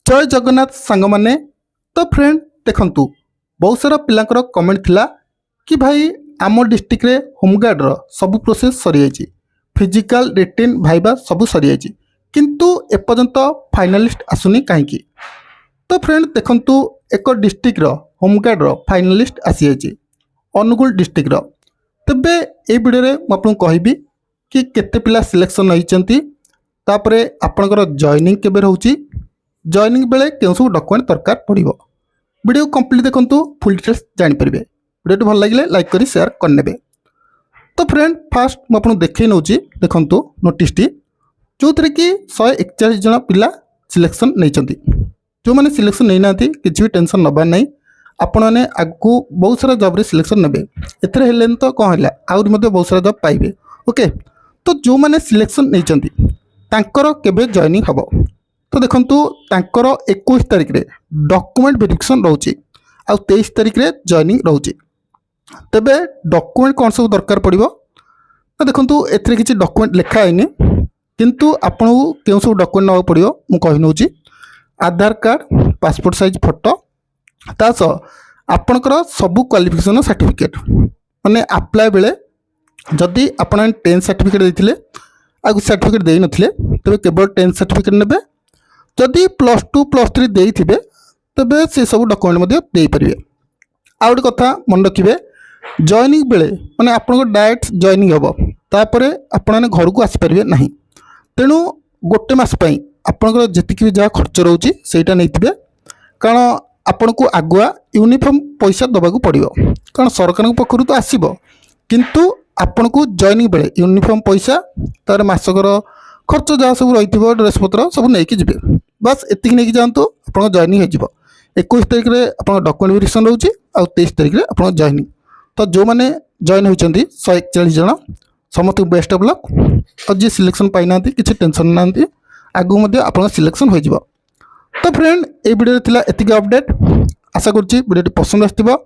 जय जगन्नाथ सांग माने। तो फ्रेंड देखंतु बहुत सारा पिलांकर कमेंट थिला कि भाई आम डिस्ट्रिक्ट रे होमगार्ड रो सब प्रोसेस सरी जाइए, फिजिकल रिटिन भाइबा सब सरी जाइए, किंतु एपर्यंत फाइनालिस्ट आसुनी कहीं। तो फ्रेंड देखंतु एक डिस्ट्रिक्ट रो होमगार्ड रो फाइनालिस्ट आसी जाइए अनुगुल डिस्ट्रिक्ट रो। तेबे ए वीडियो रे म आपन कहबी कि केते पिला सिलेक्शन होइचंती, तापरे आपनकर जॉइनिंग केबे रहउची, जॉइनिंग बेले केउ सब डॉक्यूमेंट दरकार पड़िबो। वीडियो कंप्लीट देखंतु फुल डिटेल्स जानि परिबे। वीडियो भल लागिले लाइक करी शेयर करनेबे। तो फ्रेंड फास्ट म आपन देखै नउची देखंतु नोटिस टी जो थरे कि 141 जन पिला सिलेक्शन नैचंती। जो माने सिलेक्शन नै नाथि किछि भी टेंशन नबा नै, आपण माने आगु बहुत सारा जॉब रे सिलेक्शन नेबे। एथरे हेलेन तो कोन हला आउर मध्ये बहुत सारा जॉब पाइबे। ओके, तो जो माने सिलेक्शन नैचंती तांकर केबे जॉइनिंग हबो। तो देखंतु तांकर 21 तारिख रे डॉक्यूमेंट वेरिफिकेशन रहउची आ 23 तारिख रे जॉइनिंग रहउची। तबे डॉक्यूमेंट कोन सब दरकार पड़िबो, तो देखंतु एथरे किछि डॉक्यूमेंट लिखा हैनी, किंतु आपन केउ सब डॉक्यूमेंट नवा पड़िबो मु कहि नउची। आधार कार्ड, पासपोर्ट साइज फोटो, तास आपनकर सब क्वालिफिकेशन सर्टिफिकेट माने अप्लाई बेले जदि आपन 10 सर्टिफिकेट देथिले आ सर्टिफिकेट देई नथिले तबे केवल 10 सर्टिफिकेट नेबे। जदि +2 +3 देइथिबे तबे से सब डॉक्यूमेंट मध्ये देई परिबे। आ गोटे कथा मन रखिबे, जॉइनिंग बेले माने आपनको डायरेक्ट जॉइनिंग हबो, तापरे आपन घर को आसी परिबे नाही। तेणु गोटे मास पई आपनकर जेतिक भी जा खर्च रहउची सेटा नैथिबे, कारण आपनको आगुआ यूनिफॉर्म पैसा दबाकू पड़िबो। कारण सरकार पक्षरु तो आसीबो, किंतु आपनको जॉइनिंग बेले यूनिफॉर्म पैसा तार मासकर खर्च जहाँ सब रही ड्रेस पत्र सब नहीं कि बस एतिक नहीं जातु आप जॉइनिंग हो। 21 तारिख में आप डॉक्यूमेंट वेरिफिकेशन रोचे आ 23 तारिख में आप जॉइनिंग। तो जो मैंने जॉइन होती 141 जन समस्त बेस्ट ऑफ लक। और जी सिलेक्शन पाई ना कि टेंशन ना आगू आप सिलेक्शन हो। तो फ्रेंड ये वीडियो थिला एतिक अपडेट। आशा करुच्ची वीडियो पसंद आसथिबो,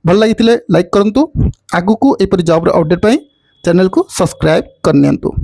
भल लागिथिले लाइक करंतु। आगू को एपरि जॉब अपडेट पाई चैनल को सब्सक्राइब करनियंतु।